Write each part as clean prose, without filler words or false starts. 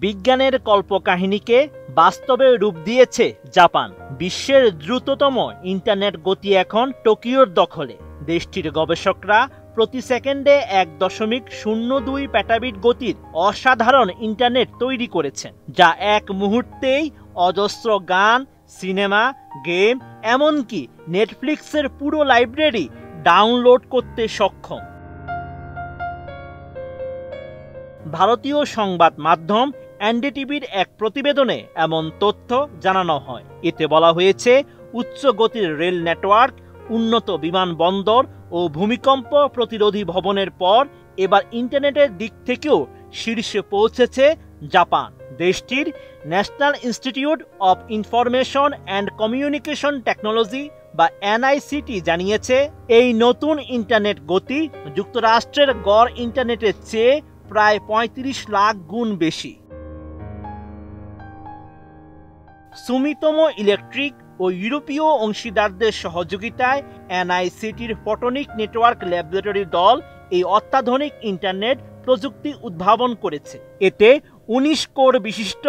বিজ্ঞানের কল্পকাহিনীকে বাস্তবে রূপ দিয়েছে জাপান। বিশ্বের দ্রুততম ইন্টারনেট গতি এখন টোকিওর দখলে। দেশটির গবেষকরা প্রতি সেকেন্ডে 1.02 পেটাবিট গতির অসাধারণ ইন্টারনেট তৈরি করেছেন, যা এক মুহূর্তেই অজস্র গান, সিনেমা, গেম, এমনকি নেটফ্লিক্সের পুরো লাইব্রেরি ডাউনলোড করতে সক্ষম। ভারতীয় সংবাদ মাধ্যম এনডিটিভির এক প্রতিবেদনে এমন তথ্য জানানো হয়। এতে বলা হয়েছে, উচ্চ গতির রেল নেটওয়ার্ক, উন্নত বিমানবন্দর ও ভূমিকম্প প্রতিরোধী ভবনের পর এবার ইন্টারনেটের দিক থেকেও শীর্ষে পৌঁছেছে জাপান। দেশটির national institute of information and communication technology বা এনআইসিটি জানিয়েছে, এই নতুন ইন্টারনেট গতি যুক্তরাষ্ট্রের গড় ইন্টারনেটের চেয়ে প্রায় 35 লাখ গুণ বেশি। সুমিতোমো ইলেকট্রিক ও ইউরোপীয় অংশীদারদের সহযোগিতায় এনআইসিটির ফটোনিক নেটওয়ার্ক ল্যাবরেটরি দল এই অত্যাধুনিক ইন্টারনেট প্রযুক্তি উদ্ভাবন করেছে। এতে 19 কোর বিশিষ্ট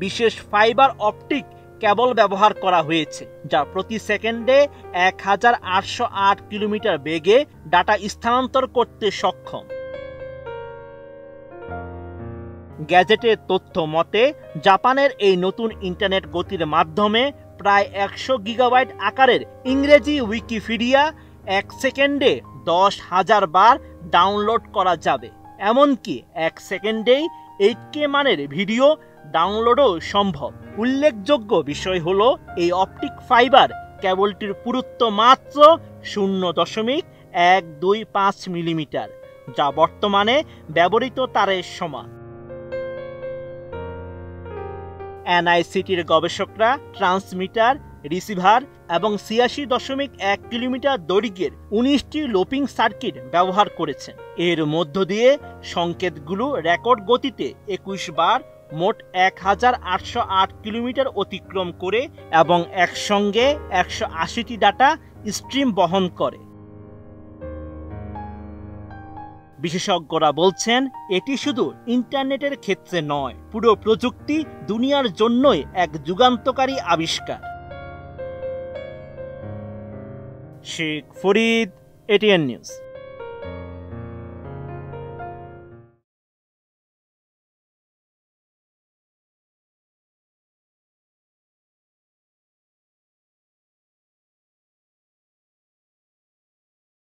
বিশেষ ফাইবার অপটিক কেবল ব্যবহার করা হয়েছে, যা প্রতি সেকেন্ডে 1808 কিলোমিটার বেগে ডাটা স্থানান্তর করতে সক্ষম। গ্যাজেটের তথ্য মতে, জাপানের এই নতুন ইন্টারনেট গতির মাধ্যমে প্রায় 100 গিগাবাইট আকারের ইংরেজি উইকিপিডিয়া 1 সেকেন্ডে 10,000 বার ডাউনলোড করা যাবে। এমনকি 1 সেকেন্ডেই 8K মানের ভিডিও ডাউনলোডও সম্ভব। উল্লেখযোগ্য বিষয় হলো, এই অপটিক ফাইবার কেবলটির পুরুত্ব মাত্র 0.125 মিলিমিটার, যা বর্তমানে ব্যবহৃত তারের সমান। এনআইসিটির গবেষকরা ট্রান্সমিটার, রিসিভার এবং 86.1 কিলোমিটার দৈর্ঘ্যের 19টি লোপিং সার্কিট ব্যবহার করেছেন। এর মধ্য দিয়ে সংকেতগুলো রেকর্ড গতিতে 21 বার মোট 1808 কিলোমিটার অতিক্রম করে এবং একসঙ্গে 180টি ডাটা স্ট্রিম বহন করে। বিশেষজ্ঞরা বলছেন, এটি শুধু ইন্টারনেটের ক্ষেত্রে নয়, পুরো প্রযুক্তি দুনিয়ার জন্যই এক যুগান্তকারী আবিষ্কার। Sheikh Farid, ATN news.